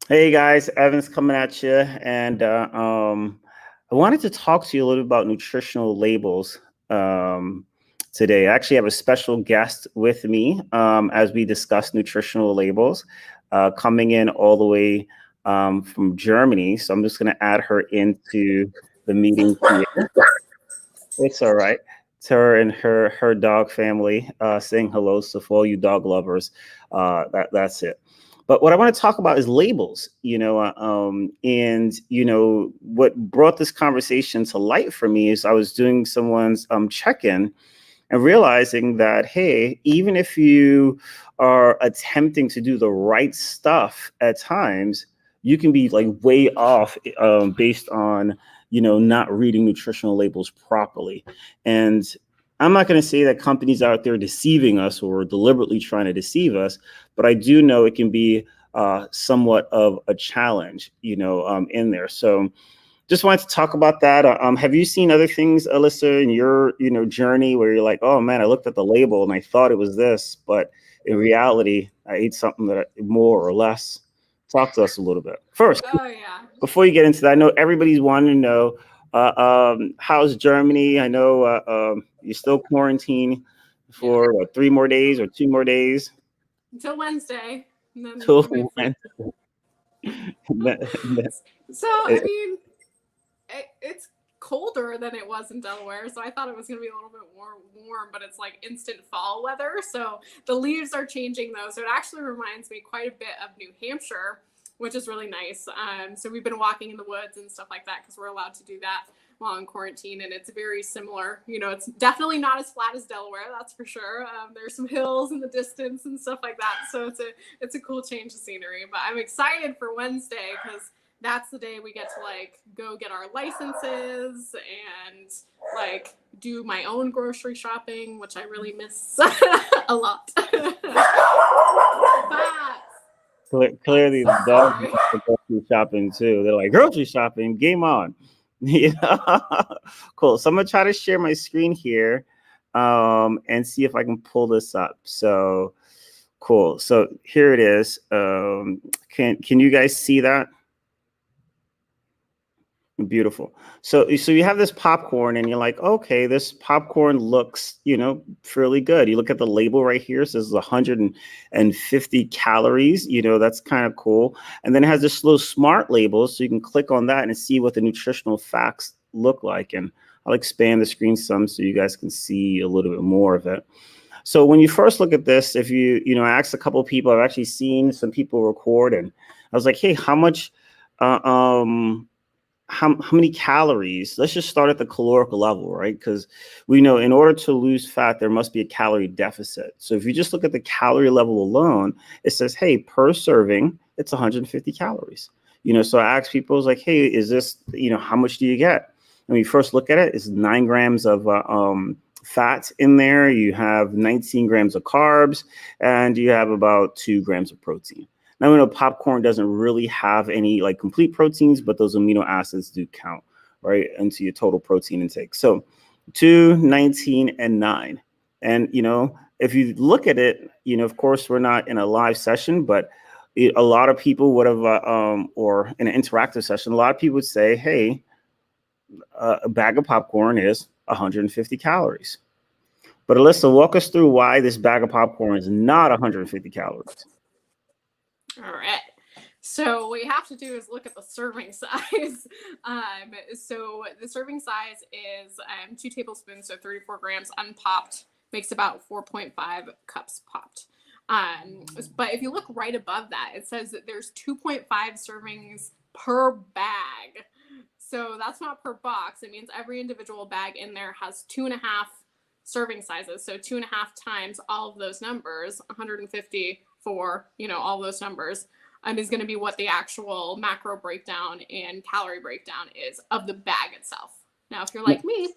Hey guys, Evan's coming at you, and I wanted to talk to you a little bit about nutritional labels today. I actually have a special guest with me as we discuss nutritional labels, coming in all the way from Germany. So I'm just going to add her into the meeting here. It's all right. To her and her dog family, saying hello. So for all you dog lovers, that's it. But what I want to talk about is labels, and what brought this conversation to light for me is I was doing someone's check-in and realizing that, hey, even if you are attempting to do the right stuff at times, you can be like way off based on, not reading nutritional labels properly. And I'm not going to say that companies out there deceiving us or deliberately trying to deceive us, but I do know it can be somewhat of a challenge, in there. So just wanted to talk about that. Have you seen other things, Alyssa, in your journey where you're like, oh man, I looked at the label and I thought it was this, but in reality, I ate something that more or less. Talk to us a little bit first Oh yeah. before you get into that. I know everybody's wanting to know how's Germany. I know you're still quarantined Yeah. for what, 3 more days or 2 more days Until Wednesday, and then till my flight. So I mean, it's colder than it was in Delaware, so I thought it was going to be a little bit more warm, but it's like instant fall weather. So the leaves are changing though, so it actually reminds me quite a bit of New Hampshire, which is really nice. So we've been walking in the woods and stuff like that because we're allowed to do that while in quarantine, and it's very similar. It's definitely not as flat as Delaware, that's for sure. There's some hills in the distance and stuff like that, so it's a cool change of scenery. But I'm excited for Wednesday because that's the day we get to like go get our licenses and like do my own grocery shopping, which I really miss a lot. Clearly, the dogs Sorry. like to grocery shopping too. They're like, grocery shopping, game on. Yeah, cool. So I'm gonna try to share my screen here, and see if I can pull this up. So cool. So here it is. Can you guys see that? Beautiful. So you have this popcorn and you're like, okay, this popcorn looks, fairly good. You look at the label right here, it says 150 calories, that's kind of cool. And then it has this little smart label, so you can click on that and see what the nutritional facts look like. And I'll expand the screen some so you guys can see a little bit more of it. So when you first look at this, if I asked a couple of people, I've actually seen some people record, and I was like, hey, how much uh, um how many calories? Let's just start at the calorical level, right? Because we know in order to lose fat, there must be a calorie deficit. So if you just look at the calorie level alone, it says, hey, per serving, it's 150 calories. So I ask people, I was like, hey, is this, how much do you get? And when you first look at it, it's 9 grams of fat in there. You have 19 grams of carbs, and you have about 2 grams of protein. Now we know popcorn doesn't really have any like complete proteins, but those amino acids do count, right, into your total protein intake. So 2, 19, and 9. And if you look at it, of course we're not in a live session, but a lot of people would have, or in an interactive session, a lot of people would say, hey, a bag of popcorn is 150 calories. But Alyssa, walk us through why this bag of popcorn is not 150 calories. All right. So what you have to do is look at the serving size. So the serving size is 2 tablespoons, so 34 grams unpopped, makes about 4.5 cups popped. But if you look right above that, it says that there's 2.5 servings per bag. So that's not per box. It means every individual bag in there has 2.5 serving sizes. So 2.5 times all of those numbers, 150 for, all those numbers, is going to be what the actual macro breakdown and calorie breakdown is of the bag itself. Now, if you're like me.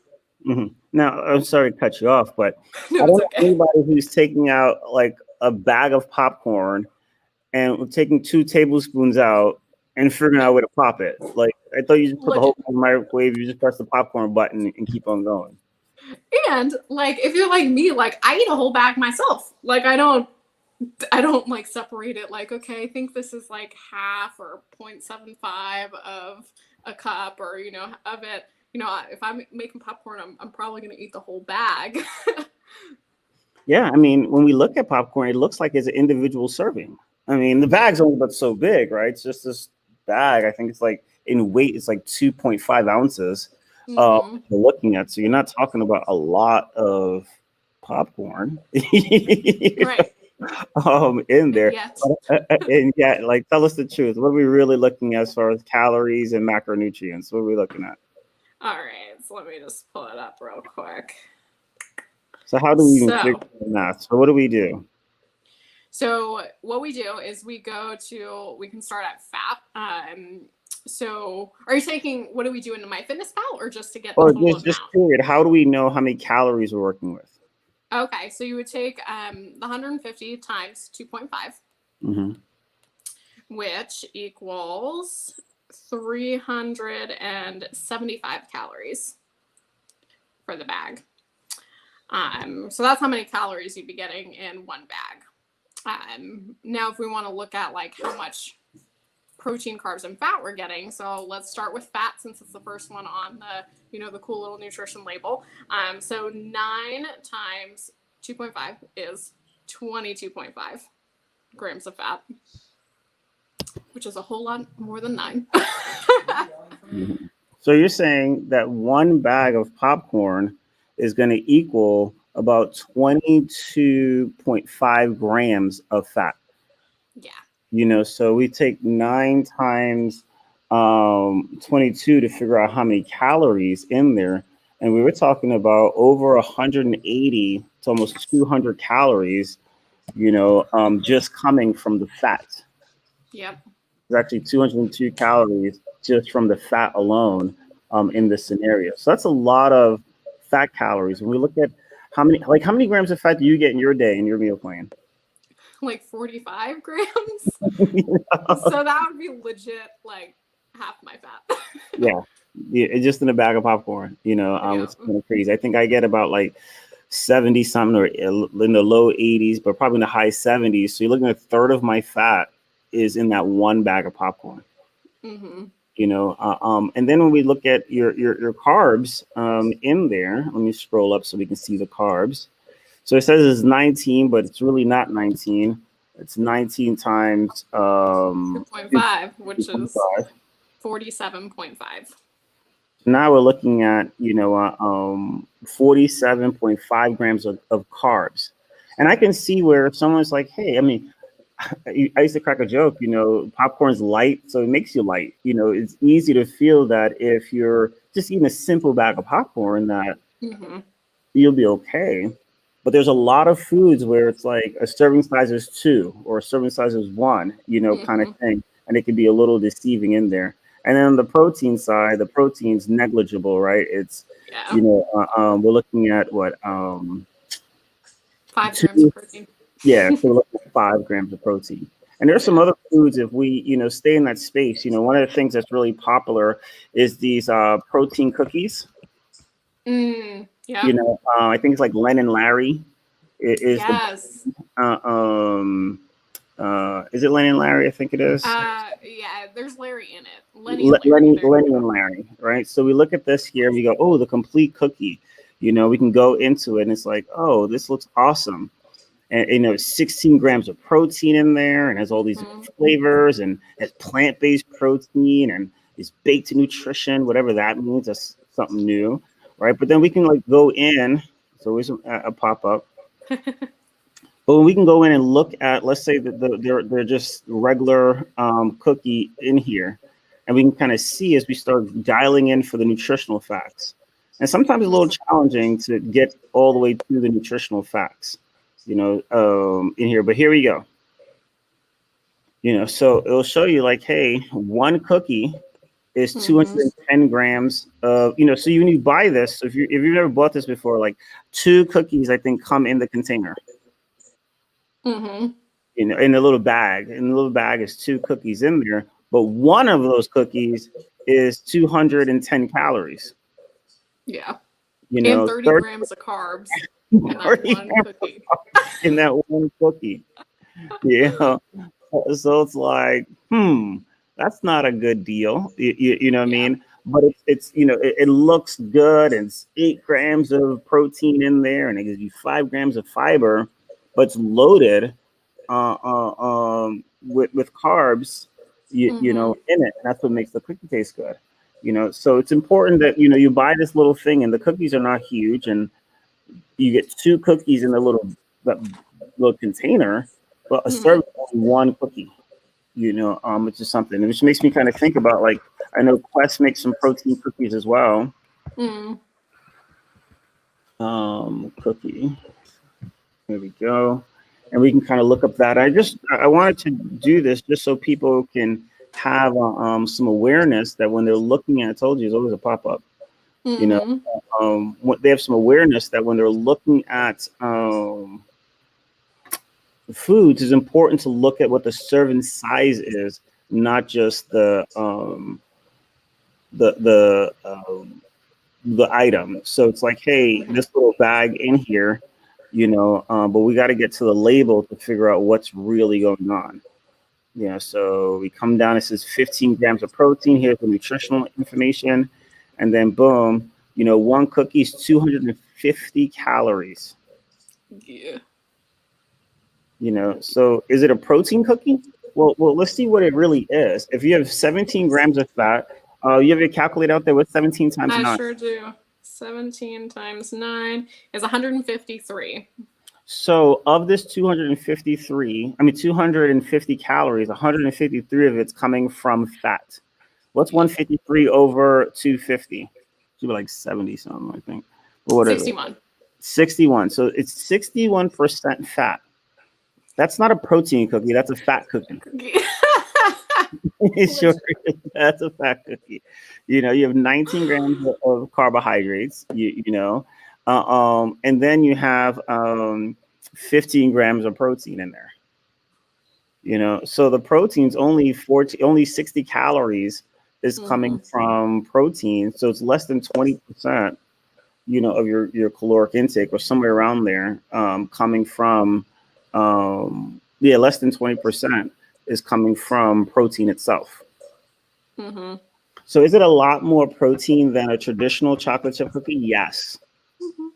Mm-hmm. Now, I'm sorry to cut you off, but No, I don't it's know okay. anybody who's taking out like a bag of popcorn and taking 2 tablespoons out and figuring out where to pop it. Like, I thought you just put the whole Legit. thing in the microwave, you just press the popcorn button and keep on going. And like, if you're like me, like I eat a whole bag myself. Like I don't, I don't like separate it like, okay, I think this is like half or 0.75 of a cup, or, you know, of it. You know, if I'm making popcorn, I'm probably going to eat the whole bag. Yeah, I mean, when we look at popcorn, it looks like it's an individual serving. I mean, the bag's only but so big, right? It's just this bag. I think it's like in weight, it's like 2.5 ounces. Mm-hmm. You're looking at, so you're not talking about a lot of popcorn. Right. In there. Yet. And yeah, like tell us the truth. What are we really looking at as far as calories and macronutrients? What are we looking at? All right, so let me just pull it up real quick. So how do we even figure the math? So what do we do? So what we do is we can start at fat. So are you taking, what do we do in MyFitnessPal, or just to get the Or total just amount? period. How do we know how many calories we're working with? Okay, so you would take the 150 times 2.5, Mm-hmm. which equals 375 calories for the bag. So that's how many calories you'd be getting in one bag. Now, if we want to look at like how much protein, carbs, and fat we're getting, so let's start with fat since it's the first one on the, you know, the cool little nutrition label. So 9 times 2.5 is 22.5 grams of fat, which is a whole lot more than 9. Mm-hmm. So you're saying that one bag of popcorn is going to equal about 22.5 grams of fat. Yeah. You know, so we take 9 times 22 to figure out how many calories in there. And we were talking about over 180 to almost 200 calories, just coming from the fat. Yep. There's actually 202 calories just from the fat alone in this scenario. So that's a lot of fat calories. When we look at how many grams of fat do you get in your day in your meal plan? Like 45 grams. So that would be legit like half my fat. Yeah. Yeah, it's just in a bag of popcorn, Yeah. it's kind of crazy. I think I get about like 70 something or in the low 80s, but probably in the high 70s. So you're looking at a third of my fat is in that one bag of popcorn. Mm-hmm. And then when we look at your carbs in there, let me scroll up so we can see the carbs. So it says it's 19, but it's really not 19. It's 19 times 2.5, which is 47.5. Now we're looking at 47.5 grams of carbs, and I can see where someone's like, hey, I mean, I used to crack a joke, popcorn's light, so it makes you light. It's easy to feel that if you're just eating a simple bag of popcorn, that Mm-hmm. you'll be okay. But there's a lot of foods where it's like a serving size is 2 or a serving size is 1, kind of Mm-hmm. thing, and it can be a little deceiving in there. And then on the protein side, the protein's negligible, right? It's Yeah. we're looking at what 5 grams of two, protein. yeah, so we're looking at 5 grams of protein. And there's some Yeah. other foods if we stay in that space. One of the things that's really popular is these protein cookies. Yeah. I think it's like Len and Larry is the Yes. is it Lenny and Larry? I think it is. Yeah, there's Larry in it. Lenny and Larry. Lenny and Larry, right? So we look at this here and we go, oh, the complete cookie. We can go into it and it's like, oh, this looks awesome. And 16 grams of protein in there and has all these flavors and has plant-based protein and is baked nutrition, whatever that means. That's something new, right? But then we can like go in. It's always a pop-up. But we can go in and look at, let's say that they're just regular cookie in here, and we can kind of see as we start dialing in for the nutritional facts. And sometimes it's a little challenging to get all the way to the nutritional facts, in here. But here we go. So it'll show you like, hey, one cookie is 210 grams of, so when you buy this, so if you've never bought this before, like 2 cookies, I think, come in the container. Mm-hmm. In a little bag. In the little bag is 2 cookies in there, but one of those cookies is 210 calories. Yeah. And 30 grams of carbs in that one cookie. In that one cookie. You know, so it's like, that's not a good deal. You know what I Yeah. mean? But it's it looks good, and it's 8 grams of protein in there, and it gives you 5 grams of fiber, but it's loaded with carbs, Mm-hmm. in it, and that's what makes the cookie taste good. So it's important that you buy this little thing, and the cookies are not huge, and you get 2 cookies in the that little container, but a Mm-hmm. serving of only 1 cookie. Which is something which makes me kind of think about, like, I know Quest makes some protein cookies as well. Mm. Cookie. There we go. And we can kind of look up that. I wanted to do this just so people can have some awareness that when they're looking at, I told you, it's always a pop up. You know, Mm-hmm. they have some awareness that when they're looking at foods, it's important to look at what the serving size is, not just the the um, the item. So it's like, hey, Mm-hmm. this little bag in here, but we got to get to the label to figure out what's really going on. So we come down, it says 15 grams of protein. Here's the nutritional information. And then boom, 1 cookie is 250 calories. Yeah. So is it a protein cookie? Well, let's see what it really is. If you have 17 grams of fat, you have your calculator out there with 17 times I 9. sure do. 17 times 9 is 153. So of this 250 calories, 153 of it's coming from fat. What's Yeah. 153 over 250? Should be like 70 something, I think. But what is it? 61. 61. So it's 61% fat. That's not a protein cookie. That's a fat cookie. It sure Literally. is. That's a fat cookie. You have 19 grams of carbohydrates. And then you have 15 grams of protein in there. So the protein's only 60 calories is coming Mm-hmm. from protein. So it's less than 20%, of your caloric intake, or somewhere around there, coming from, yeah, less than 20% is coming from protein itself. Mm-hmm. So is it a lot more protein than a traditional chocolate chip cookie? Yes. Mm-hmm.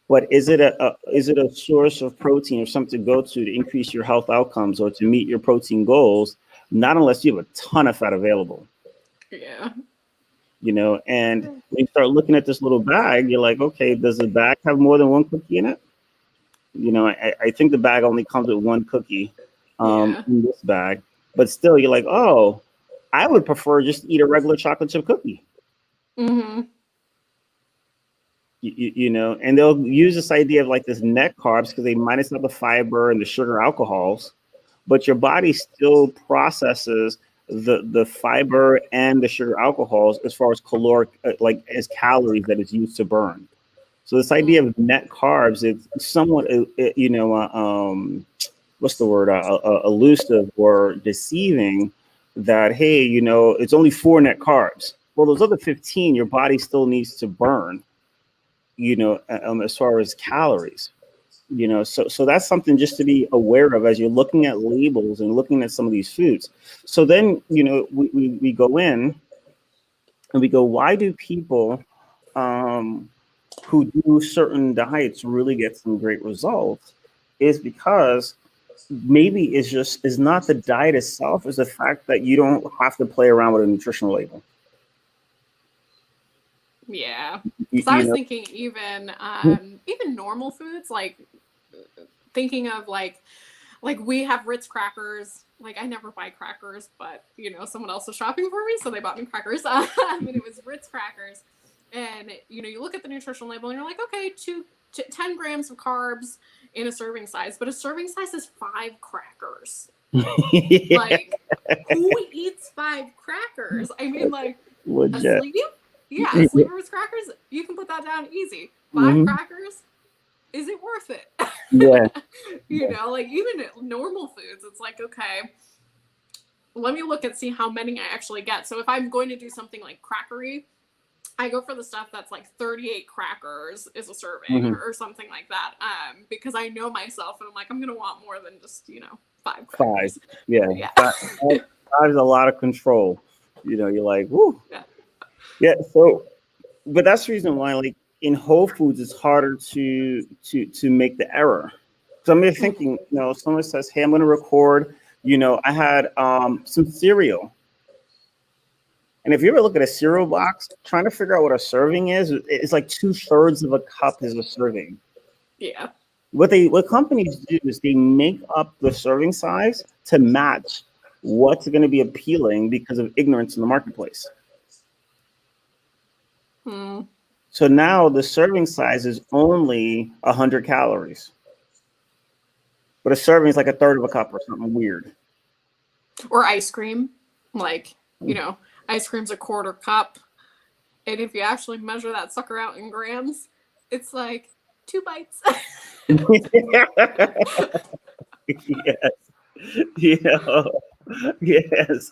But is it a source of protein or something to go to increase your health outcomes or to meet your protein goals? Not unless you have a ton of fat available. Yeah. And when you start looking at this little bag, you're like, okay, does the bag have more than 1 cookie in it? I think the bag only comes with 1 cookie Yeah. in this bag, but still, you're like, oh, I would prefer just to eat a regular chocolate chip cookie. Mm-hmm. And they'll use this idea of like this net carbs because they minus out the fiber and the sugar alcohols, but your body still processes the fiber and the sugar alcohols as far as caloric, like as calories that is used to burn. So this idea of net carbs, it's somewhat, what's the word, elusive or deceiving. That, hey, it's only 4 net carbs. Well, those other 15, your body still needs to burn, as far as calories. So that's something just to be aware of as you're looking at labels and looking at some of these foods. So then, we go in and we go, why do people um, who do certain diets really get some great results? Is because maybe is not the diet itself, is the fact that you don't have to play around with a nutritional label. Yeah. You, So I you was know, thinking even normal foods, like thinking of like we have Ritz crackers. Like I never buy crackers, but someone else was shopping for me, so they bought me crackers. And it was Ritz crackers, and you look at the nutritional label and you're like, okay, 10 grams of carbs in a serving size, but a serving size is 5 crackers. yeah, Like who eats 5 crackers? I mean, like a legit. sleeve? Yeah, a sleeve of Ritz crackers, you can put that down easy. Five Hmm. crackers, is it worth it? Yeah. Like even normal foods, it's like, okay, let me look and see how many I actually get. So if I'm going to do something like crackery, I go for the stuff that's like 38 crackers is a serving Hmm. or something like that. Because I know myself and I'm like, I'm going to want more than just, 5 5. crackers. Yeah. Yeah. 5 is a lot of control. You're like, whoo. Yeah. Yeah. So, but that's the reason why, like in Whole Foods, it's harder to make the error. So I'm thinking, someone says, "Hey, I'm going to record." I had some cereal, and if you ever look at a cereal box, trying to figure out what a serving is, it's like 2/3 of a cup is a serving. Yeah. What companies do is they make up the serving size to match what's going to be appealing because of ignorance in the marketplace. Hmm. So now the serving size is only 100 calories, but a serving is like a third of a cup or something weird. Or ice cream, like ice cream's a quarter cup, and if you actually measure that sucker out in grams, it's like 2 bites. Yes, yes,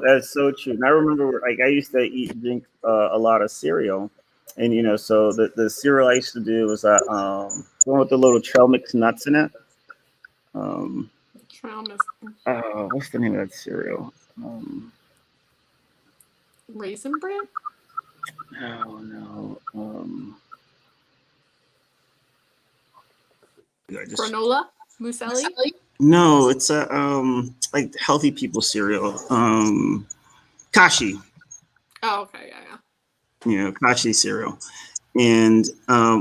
that's so true. And I remember, like, I used to drink a lot of cereal, and so the cereal I used to do was one with the little trail mix nuts in it. Um, what's the name of that cereal? Raisin bran? No. Granola? Muesli? No, it's a like healthy people cereal. Kashi. Oh, okay, yeah. Kashi cereal. And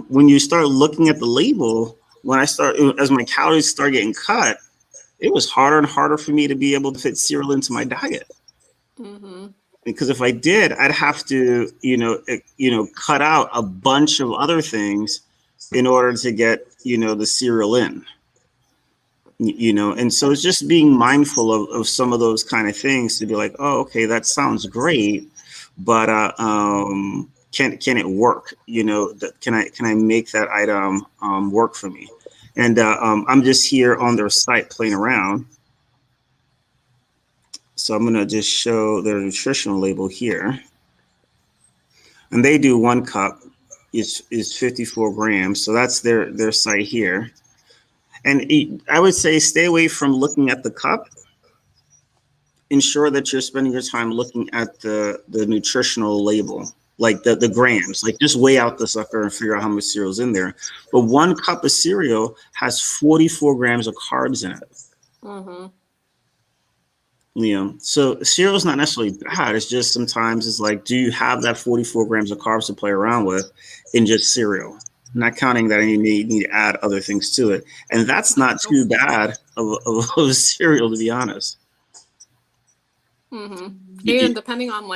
when you start looking at the label, as my calories start getting cut, it was harder and harder for me to be able to fit cereal into my diet. Mm-hmm. Because if I did, I'd have to, cut out a bunch of other things in order to get, the cereal in. And so it's just being mindful of some of those kind of things to be like, oh, okay, that sounds great, but can it work? Can I make that item work for me? And I'm just here on their site playing around. So I'm gonna just show their nutritional label here, and they do 1 cup is 54 grams. So that's their site here. And I would say stay away from looking at the cup. Ensure that you're spending your time looking at the nutritional label, like the grams. Like just weigh out the sucker and figure out how much cereal's in there. But 1 cup of cereal has 44 grams of carbs in it. Mm-hmm. So cereal is not necessarily bad. It's just sometimes it's like, do you have that 44 grams of carbs to play around with in just cereal? Not counting that you need to add other things to it. And that's not too bad of a cereal, to be honest. Mm-hmm. And depending on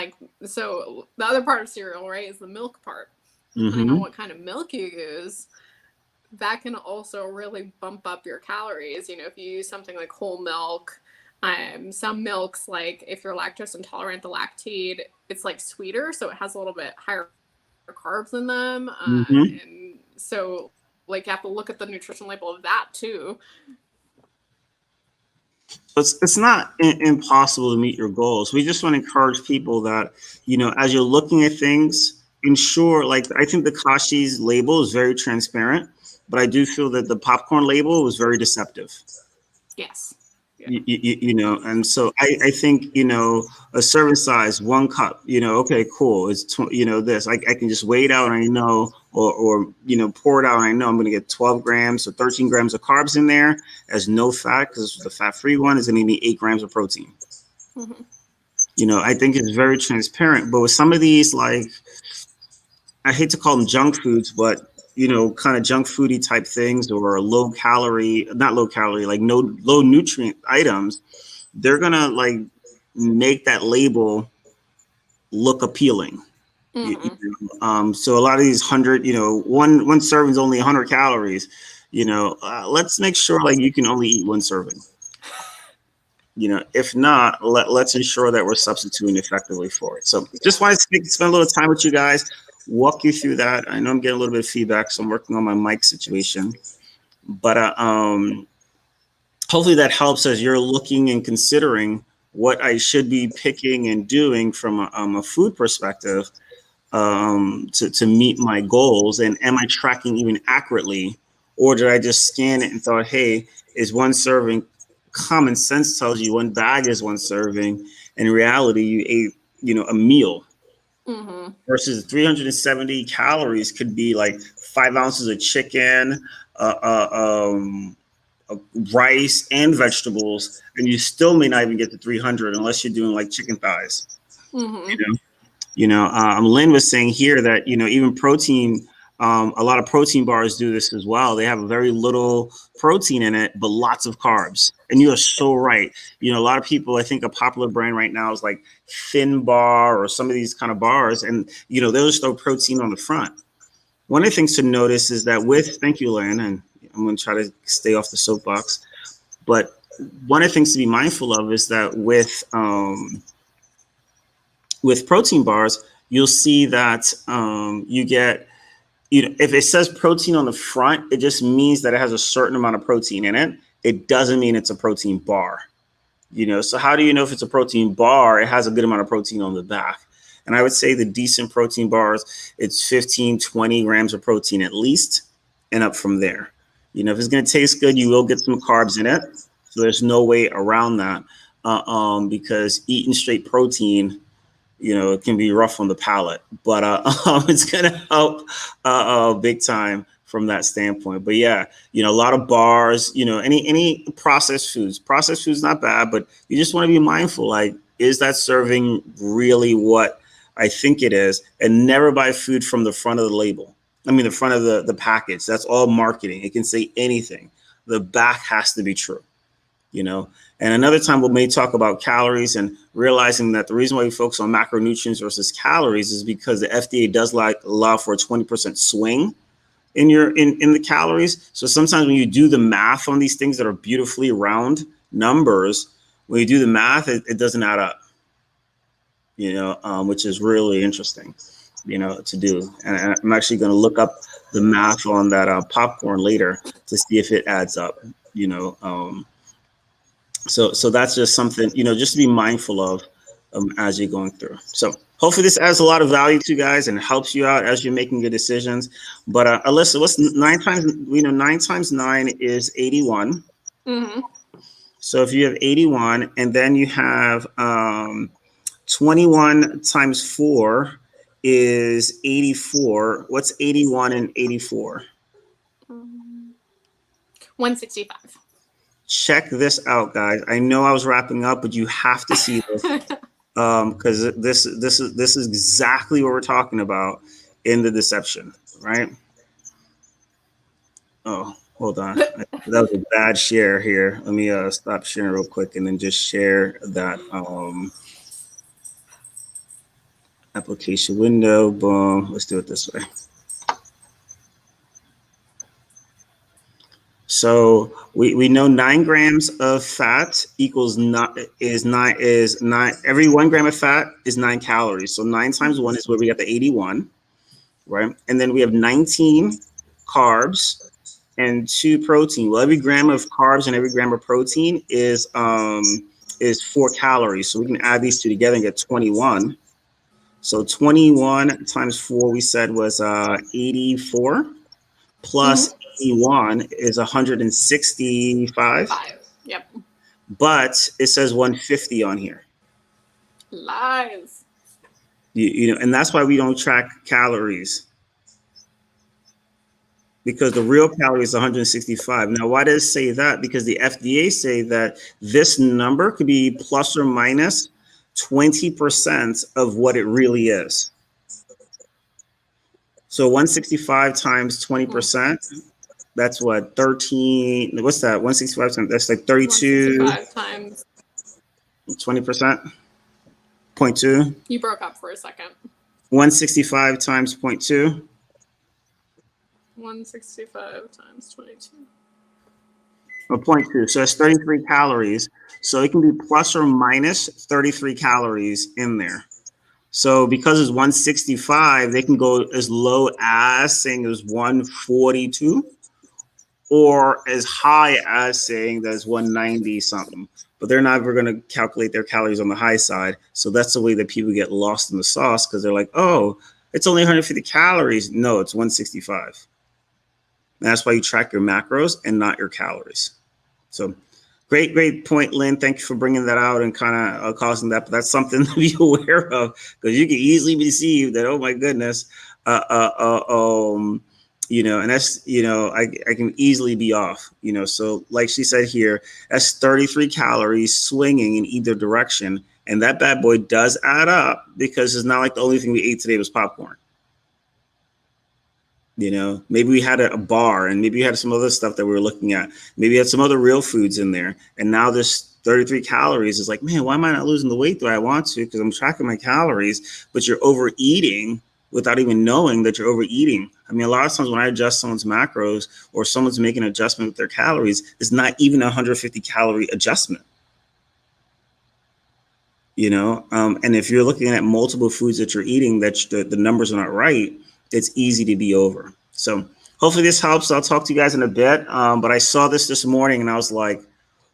so the other part of cereal, right, is the milk part. Depending on what kind of milk you use, that can also really bump up your calories. If you use something like whole milk, some milks, like if you're lactose intolerant, the lactate, it's like sweeter, so it has a little bit higher carbs in them. And so you have to look at the nutrition label of that too. It's not impossible to meet your goals. We just want to encourage people that, as you're looking at things, ensure, I think the Kashi's label is very transparent, but I do feel that the popcorn label was very deceptive. Yes. Yeah. And so I think, a serving size, 1 cup, okay, cool. It's, this, I can just weigh it out and I know, or pour it out and I know I'm going to get 12 grams or 13 grams of carbs in there as no fat, because the fat-free one is going to be 8 grams of protein. Mm-hmm. I think it's very transparent, but with some of these, I hate to call them junk foods, but kind of junk foody type things, or not low calorie, like no low nutrient items, they're gonna make that label look appealing. Mm-hmm. So a lot of these 100, one serving is only 100 calories. Let's make sure you can only eat 1 serving. If not, let's ensure that we're substituting effectively for it. So just wanted to spend a little time with you guys, walk you through that. I know I'm getting a little bit of feedback, so I'm working on my mic situation. But hopefully that helps as you're looking and considering what I should be picking and doing from a food perspective to meet my goals. And am I tracking even accurately, Or did I just scan it and thought, hey, is one serving? Common sense tells you one bag is one serving. In reality, you ate, a meal. Mm-hmm. Versus 370 calories could be like 5 ounces of chicken, uh, uh, um, rice, and vegetables, and you still may not even get to 300 unless you're doing like chicken thighs. Mm-hmm. Lynn was saying here that even protein. A lot of protein bars do this as well. They have very little protein in it, but lots of carbs. And you are so right. A lot of people, I think a popular brand right now is like Thin Bar or some of these kind of bars, and they'll just throw protein on the front. One of the things to notice is that thank you, Lynn, and I'm going to try to stay off the soapbox, but one of the things to be mindful of is that with protein bars, you'll see that you get, if it says protein on the front, it just means that it has a certain amount of protein in it. It doesn't mean it's a protein bar. So how do you know if it's a protein bar? It has a good amount of protein on the back. And I would say the decent protein bars, it's 15, 20 grams of protein at least, and up from there. If it's going to taste good, you will get some carbs in it. So there's no way around that because eating straight protein, it can be rough on the palate, but it's going to help big time from that standpoint. But yeah, a lot of bars, any processed foods not bad, but you just want to be mindful, like, is that serving really what I think it is? And never buy food from the front of the label. I mean, the front of the package. That's all marketing. It can say anything. The back has to be true. And another time we may talk about calories and realizing that the reason why we focus on macronutrients versus calories is because the FDA does allow for a 20% swing in the calories. So sometimes when you do the math on these things that are beautifully round numbers, when you do the math, it doesn't add up, which is really interesting, to do. And I'm actually going to look up the math on that popcorn later to see if it adds up, So that's just something, just to be mindful of as you're going through. So hopefully this adds a lot of value to you guys and helps you out as you're making your decisions. But Alyssa, what's 9 times 9 is 81. Mm-hmm. So if you have 81 and then you have 21 times 4 is 84. What's 81 and 84? 165. Check this out, guys. I know I was wrapping up, but you have to see this because this is exactly what we're talking about in the deception, right? Oh, hold on. That was a bad share here. Let me stop sharing real quick and then just share that application window. Boom. Let's do it this way. So we know 9 grams of fat equals is nine. Every 1 gram of fat is 9 calories. So 9 times 1 is where we got the 81, right? And then we have 19 carbs and 2 protein. Well, every gram of carbs and every gram of protein is 4 calories. So we can add these two together and get 21. So 21 times 4 we said was 84 plus 81 is 165. Yep. But it says 150 on here. Lies. And that's why we don't track calories. Because the real calorie is 165. Now, why does it say that? Because the FDA say that this number could be plus or minus 20% of what it really is. So 165 times 20%, that's what, 13, what's that? 165 times, that's like 32. 165 times 20%, 0.2. You broke up for a second. 165 times 0.2. 165 times 22. Or 0.2. So that's 33 calories. So it can be plus or minus 33 calories in there. So because it's 165, they can go as low as saying it was 142 or as high as saying that it's 190 something. But they're never going to calculate their calories on the high side. So that's the way that people get lost in the sauce because they're like, oh, it's only 150 calories. No, it's 165. And that's why you track your macros and not your calories. So great point, Lynn. Thank you for bringing that out and kind of causing that. But that's something to be aware of, because you can easily be deceived that, oh my goodness, and that's, I can easily be off, So like she said here, that's 33 calories swinging in either direction. And that bad boy does add up, because it's not like the only thing we ate today was popcorn. Maybe we had a bar, and maybe we had some other stuff that we were looking at. Maybe we had some other real foods in there. And now this 33 calories is like, man, why am I not losing the weight that I want to? Because I'm tracking my calories, but you're overeating without even knowing that you're overeating. I mean, a lot of times when I adjust someone's macros, or someone's making an adjustment with their calories, it's not even a 150 calorie adjustment. And if you're looking at multiple foods that you're eating, that the numbers are not right, it's easy to be over. So hopefully this helps. I'll talk to you guys in a bit. But I saw this morning and I was like,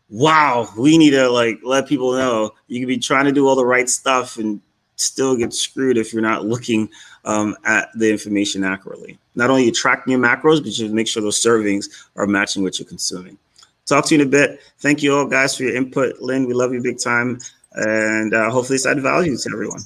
wow, we need to let people know you can be trying to do all the right stuff and still get screwed if you're not looking at the information accurately. Not only are you tracking your macros, but you make sure those servings are matching what you're consuming. Talk to you in a bit. Thank you all guys for your input. Lynn, we love you big time. And hopefully it's added value to everyone.